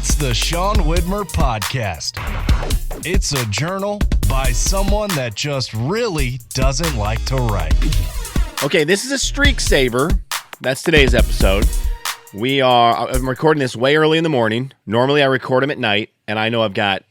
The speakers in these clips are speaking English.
It's the Sean Widmer Podcast. It's a journal by someone that just really doesn't like to write. Okay, this is a streak saver. That's today's episode. I'm recording this way early in the morning. Normally I record them at night, and I know I've got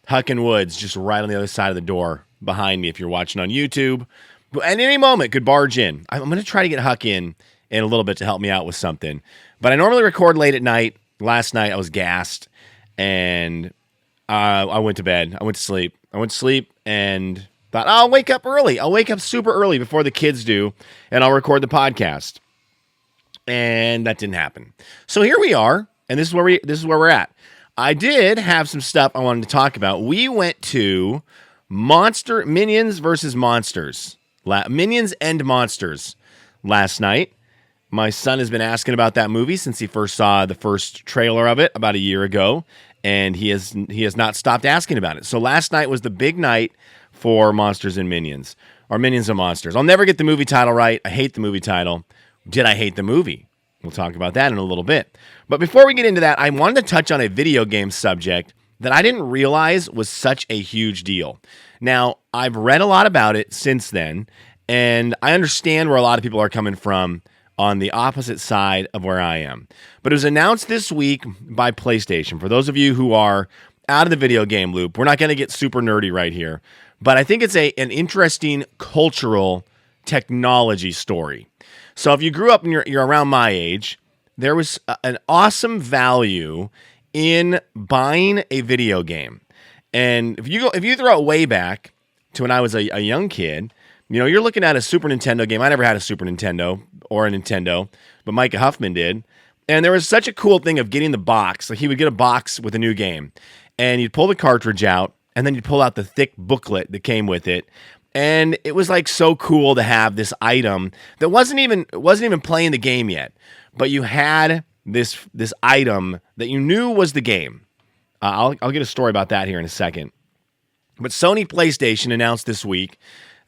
Huck and Woods just right on the other side of the door behind me if you're watching on YouTube. But at any moment could barge in. I'm going to try to get Huck in a little bit to help me out with something. But I normally record late at night. Last night I was gassed, and I went to bed. I went to sleep. And thought, I'll wake up early. I'll wake up super early before the kids do, and I'll record the podcast. And that didn't happen. So here we are, and this is where we're at. I did have some stuff I wanted to talk about. We went to Minions versus Monsters. Minions and Monsters last night. My son has been asking about that movie since he first saw the first trailer of it about a year ago, and he has not stopped asking about it. So last night was the big night for Monsters and Minions, or Minions and Monsters. I'll never get the movie title right. I hate the movie title. Did I hate the movie? We'll talk about that in a little bit. But before we get into that, I wanted to touch on a video game subject that I didn't realize was such a huge deal. Now, I've read a lot about it since then, and I understand where a lot of people are coming from on the opposite side of where I am. But it was announced this week by PlayStation. For those of you who are out of the video game loop, we're not going to get super nerdy right here, but I think it's an interesting cultural technology story. So if you grew up and you're around my age, there was an awesome value in buying a video game. And if you throw it way back to when I was a young kid, you're looking at a Super Nintendo game. I never had a Super Nintendo or a Nintendo, but Micah Huffman did. And there was such a cool thing of getting the box. Like, he would get a box with a new game, and you'd pull the cartridge out, and then you'd pull out the thick booklet that came with it. And it was like so cool to have this item that wasn't even playing the game yet, but you had this item that you knew was the game. I'll get a story about that here in a second. But Sony PlayStation announced this week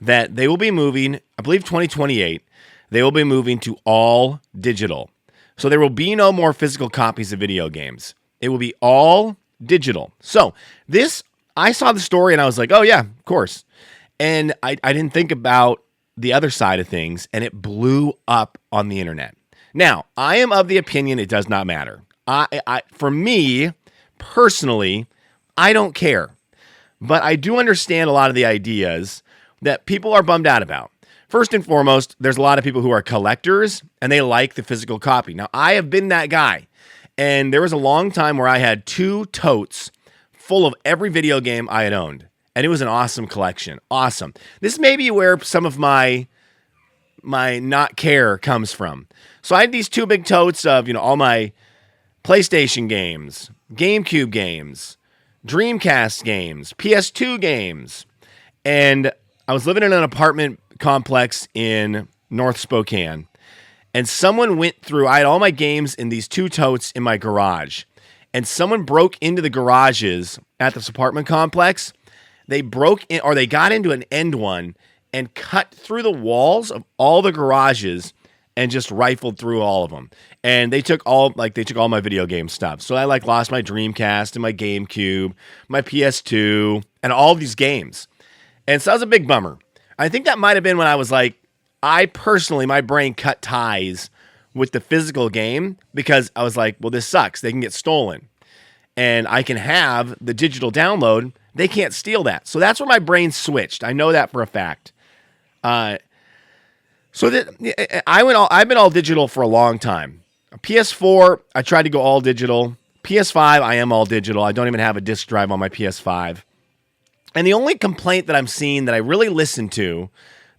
that they will be moving, I believe 2028, they will be moving to all digital. So there will be no more physical copies of video games. It will be all digital. So I saw the story and I was like, oh yeah, of course. And I didn't think about the other side of things, and it blew up on the internet. Now, I am of the opinion it does not matter. For me, personally, I don't care. But I do understand a lot of the ideas that people are bummed out about. First and foremost, there's a lot of people who are collectors, and they like the physical copy. Now, I have been that guy, and there was a long time where I had 2 totes full of every video game I had owned. And it was an awesome collection. Awesome. This may be where some of my not care comes from. So I had these 2 big totes of, all my PlayStation games, GameCube games, Dreamcast games, PS2 games. And I was living in an apartment complex in North Spokane. And someone went through, I had all my games in these 2 totes in my garage. And someone broke into the garages at this apartment complex. They broke in, or they got into an end one and cut through the walls of all the garages and just rifled through all of them. And they took all my video game stuff. So I lost my Dreamcast and my GameCube, my PS2, and all of these games. And so that was a big bummer. I think that might have been when I was my brain cut ties with the physical game, because I was like, well, this sucks. They can get stolen. And I can have the digital download. They can't steal that. So that's where my brain switched. I know that for a fact. I've been all digital for a long time. PS4, I tried to go all digital. PS5, I am all digital. I don't even have a disc drive on my PS5. And the only complaint that I'm seeing that I really listen to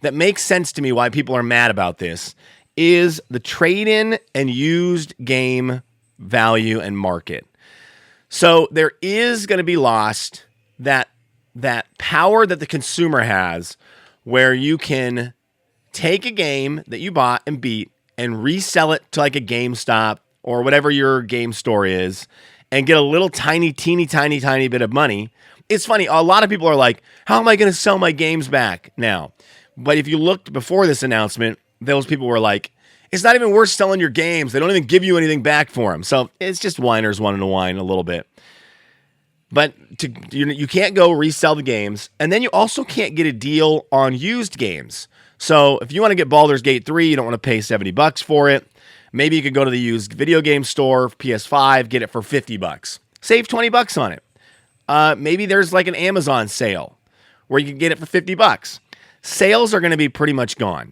that makes sense to me why people are mad about this is the trade-in and used game value and market. So there is going to be lost that power that the consumer has, where you can take a game that you bought and beat and resell it to like a GameStop or whatever your game store is and get a little teeny bit of money. It's funny. A lot of people are like, how am I going to sell my games back now? But if you looked before this announcement, those people were like, it's not even worth selling your games. They don't even give you anything back for them. So it's just whiners wanting to whine a little bit. But you can't go resell the games, and then you also can't get a deal on used games. So if you want to get Baldur's Gate 3, you don't want to pay $70 for it. Maybe you could go to the used video game store, PS5, get it for $50. Save $20 on it. Maybe there's like an Amazon sale where you can get it for $50. Sales are going to be pretty much gone.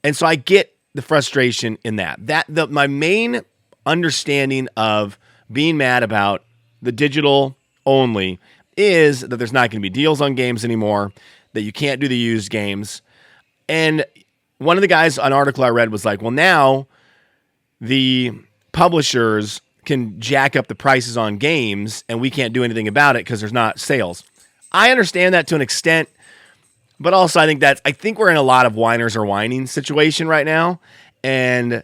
And so I get the frustration in that. My main understanding of being mad about the digital only is that there's not going to be deals on games anymore, that you can't do the used games. And one of the guys, an article I read was like, well, now the publishers can jack up the prices on games and we can't do anything about it because there's not sales. I understand that to an extent, but also I think we're in a lot of whiners or whining situation right now. And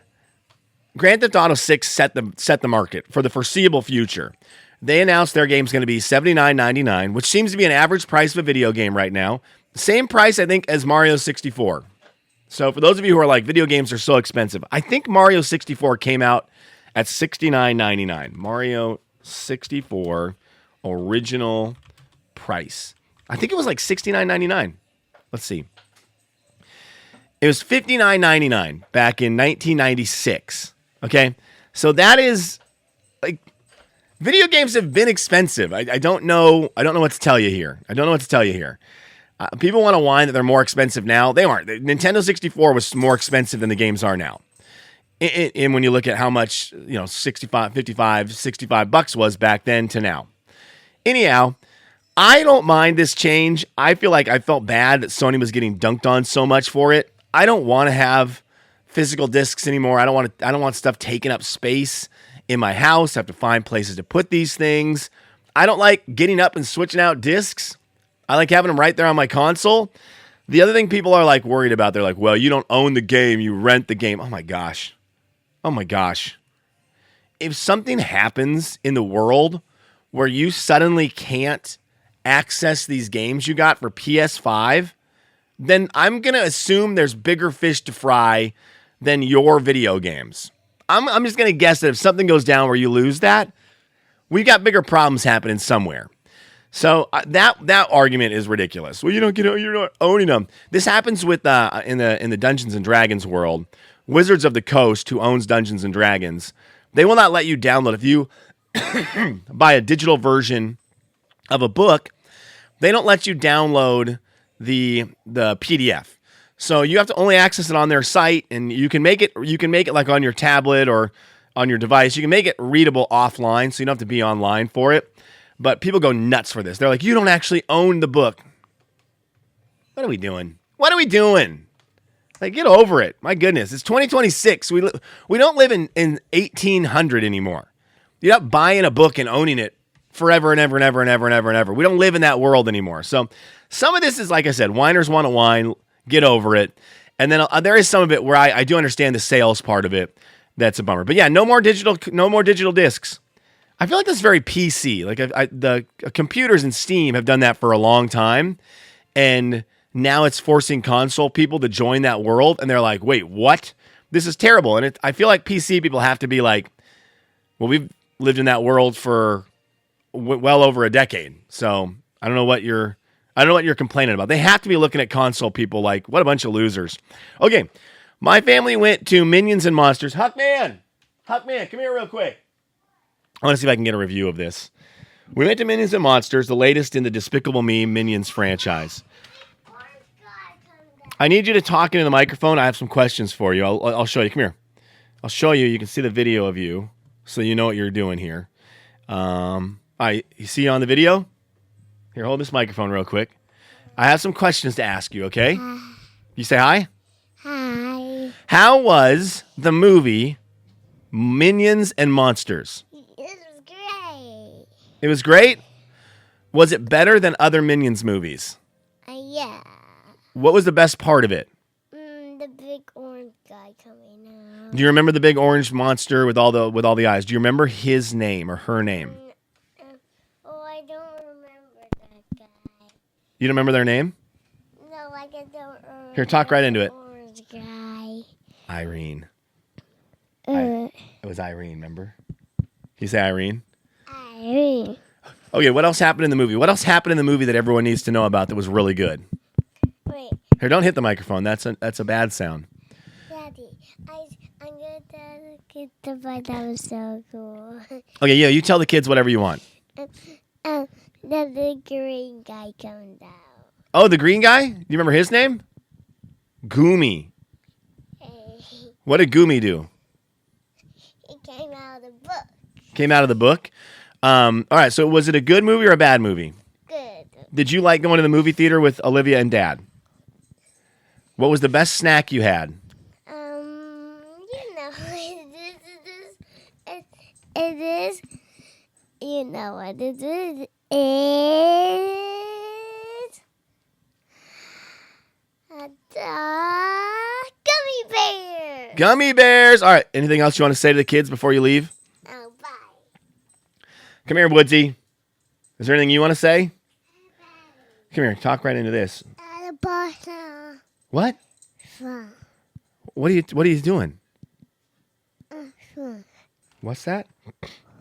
Grand Theft Auto 6 set the market for the foreseeable future. They announced their game's going to be $79.99, which seems to be an average price of a video game right now. Same price, I think, as Mario 64. So for those of you who are like, video games are so expensive, I think Mario 64 came out at $69.99. Mario 64 original price. I think it was like $69.99. Let's see. It was $59.99 back in 1996. Okay? So that is like, video games have been expensive. I don't know what to tell you here. People want to whine that they're more expensive now. They aren't. The Nintendo 64 was more expensive than the games are now. And when you look at how much, $65 was back then to now. Anyhow, I don't mind this change. I feel like I felt bad that Sony was getting dunked on so much for it. I don't want to have physical discs anymore. I don't want stuff taking up space in my house. I have to find places to put these things. I don't like getting up and switching out discs. I like having them right there on my console. The other thing people are like worried about, they're like, well, you don't own the game, you rent the game. Oh my gosh. If something happens in the world where you suddenly can't access these games you got for PS5, then I'm going to assume there's bigger fish to fry than your video games. I'm just going to guess that if something goes down where you lose that, we've got bigger problems happening somewhere. So that argument is ridiculous. Well, you're not owning them. This happens with in the Dungeons and Dragons world. Wizards of the Coast, who owns Dungeons and Dragons, they will not let you download. If you buy a digital version of a book, they don't let you download the PDF. So you have to only access it on their site, and you can make it like on your tablet or on your device. You can make it readable offline, so you don't have to be online for it. But people go nuts for this. They're like, you don't actually own the book. What are we doing? Like, get over it. My goodness. It's 2026. We don't live in 1800 anymore. You're not buying a book and owning it forever and ever and ever and ever and ever and ever. We don't live in that world anymore. So some of this is, like I said, whiners want to whine. Get over it. And then there is some of it where I do understand the sales part of it. That's a bummer. But yeah, no more digital discs. I feel like that's very PC. Like the computers and Steam have done that for a long time, and now it's forcing console people to join that world, and they're like, wait, what? This is terrible. And I feel like PC people have to be like, well, we've lived in that world for well over a decade, so I don't know what you're complaining about. They have to be looking at console people like, what a bunch of losers. Okay, my family went to Minions and Monsters. Huck man, come here real quick. I want to see if I can get a review of this. We went to Minions and Monsters, the latest in the Despicable Me Minions franchise. I need you to talk into the microphone. I have some questions for you. I'll show you. Come here. I'll show you. You can see the video of you, so you know what you're doing here. You see you on the video? Here, hold this microphone real quick. I have some questions to ask you, okay? You say hi? Hi. How was the movie Minions and Monsters? It was great? Was it better than other Minions movies? Yeah. What was the best part of it? The big orange guy coming out. Do you remember the big orange monster with all the eyes? Do you remember his name or her name? I don't remember that guy. You don't remember their name? No, I don't remember. Here, talk right into it. Orange guy. Irene. It was Irene, remember? Can you say Irene? Irene. Okay, what else happened in the movie? What else happened in the movie that everyone needs to know about that was really good? Wait, Here, don't hit the microphone. That's a bad sound. Daddy, I'm gonna tell the kids about that was so cool. Okay, yeah, you tell the kids whatever you want. That the green guy coming down. Oh, the green guy? Do you remember his name? Goomy. Hey, What did Goomy do? he came out of the book. Came out of the book. All right, so was it a good movie or a bad movie? Good. Did you like going to the movie theater with Olivia and Dad? What was the best snack you had? You know, it is, you know what it is, it's a gummy bear. Gummy bears. All right, anything else you want to say to the kids before you leave? Oh, bye. Come here, Woodsy. Is there anything you want to say? Come here, talk right into this. What? What are you doing? What's that?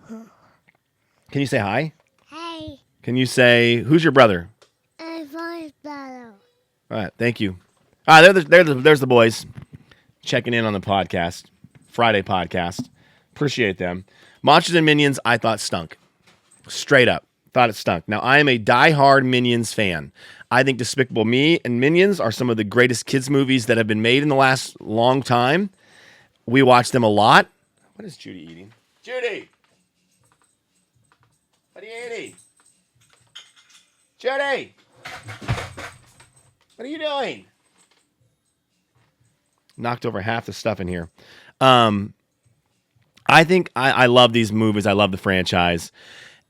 Can you say hi? Hey, Can you say, who's your brother? I'm voice battle. All right, thank you. All right, there's the boys checking in on the podcast, Friday podcast. Appreciate them. Monsters and Minions, I thought stunk. Straight up, thought it stunk. Now, I am a diehard Minions fan. I think Despicable Me and Minions are some of the greatest kids' movies that have been made in the last long time. We watch them a lot. What is Judy eating? Judy! What are you eating? Judy! What are you doing? Knocked over half the stuff in here. I think I love these movies. I love the franchise.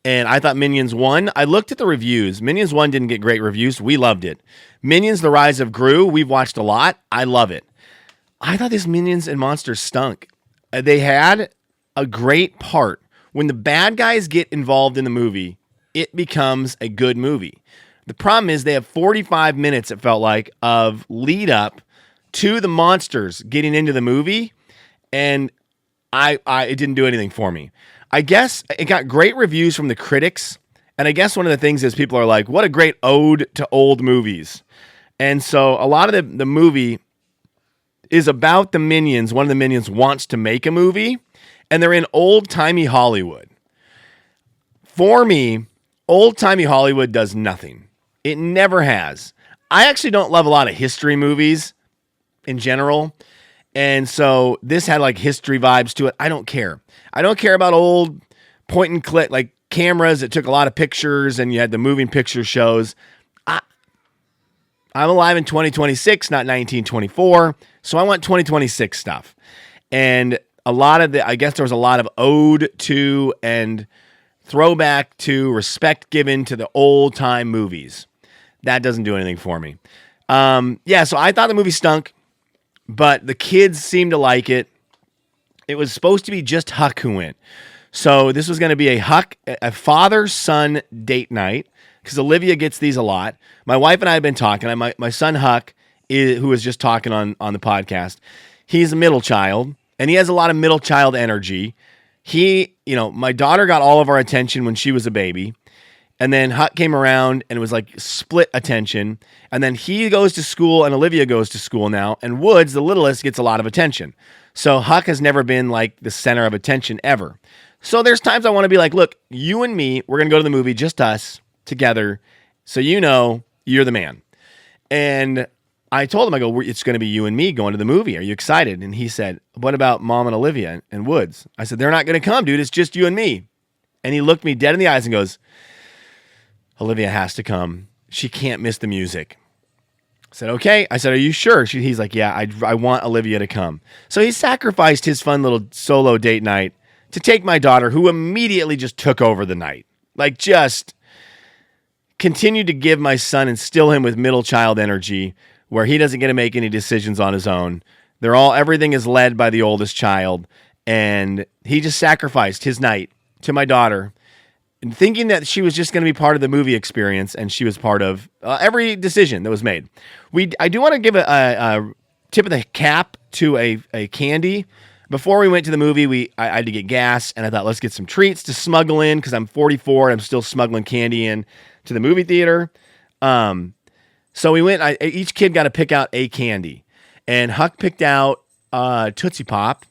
And I thought Minions 1, I looked at the reviews. Minions 1 didn't get great reviews. We loved it. Minions The Rise of Gru, we've watched a lot. I love it. I thought this Minions and Monsters stunk. They had a great part. When the bad guys get involved in the movie, it becomes a good movie. The problem is they have 45 minutes, it felt like, of lead up to the monsters getting into the movie, and it didn't do anything for me. I guess it got great reviews from the critics, and I guess one of the things is people are like, what a great ode to old movies. And so a lot of the movie is about the Minions. One of the Minions wants to make a movie, and they're in old-timey Hollywood. For me, old-timey Hollywood does nothing. It never has. I actually don't love a lot of history movies in general. And so this had like history vibes to it. I don't care. I don't care about old point and click, like cameras that took a lot of pictures and you had the moving picture shows. I'm alive in 2026, not 1924. So I want 2026 stuff. And a lot of I guess there was a lot of ode to and throwback to, respect given to the old time movies. That doesn't do anything for me. So I thought the movie stunk, but the kids seemed to like it. It was supposed to be just Huck who went. So this was going to be a father-son date night, because Olivia gets these a lot. My wife and I have been talking. My son Huck, who was just talking on the podcast, he's a middle child, and he has a lot of middle child energy. My daughter got all of our attention when she was a baby. And then Huck came around and it was like split attention. And then he goes to school and Olivia goes to school now. And Woods, the littlest, gets a lot of attention. So Huck has never been like the center of attention ever. So there's times I want to be like, look, you and me, we're going to go to the movie, just us together. So you're the man. And I told him, I go, it's going to be you and me going to the movie. Are you excited? And he said, what about Mom and Olivia and Woods? I said, they're not going to come, dude. It's just you and me. And he looked me dead in the eyes and goes, Olivia has to come. She can't miss the music. I said, okay. I said, are you sure? He's like, yeah, I want Olivia to come. So he sacrificed his fun little solo date night to take my daughter, who immediately just took over the night. Like, just continued to give my son, instill him with middle child energy, where he doesn't get to make any decisions on his own. Everything is led by the oldest child. And he just sacrificed his night to my daughter, and thinking that she was just going to be part of the movie experience, and she was part of every decision that was made. I do want to give a tip of the cap to a candy. before we went to the movie, I had to get gas, and I thought, let's get some treats to smuggle in because I'm 44 and I'm still smuggling candy in to the movie theater. So we went. Each kid got to pick out a candy, and Huck picked out Tootsie Pop.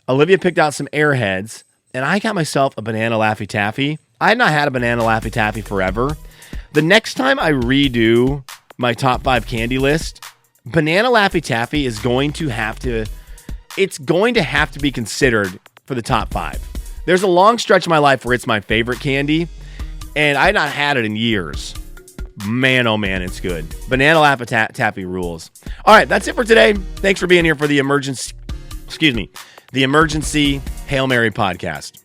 Olivia picked out some Airheads, and I got myself a banana Laffy Taffy. I had not had a banana Laffy Taffy forever. The next time I redo my top 5 candy list, banana Laffy Taffy is going to have to. It's going to have to be considered for the top 5. There's a long stretch of my life where it's my favorite candy, and I've not had it in years. Man, oh man, it's good. Banana Laffy Taffy rules. All right, that's it for today. Thanks for being here for the emergency Hail Mary podcast.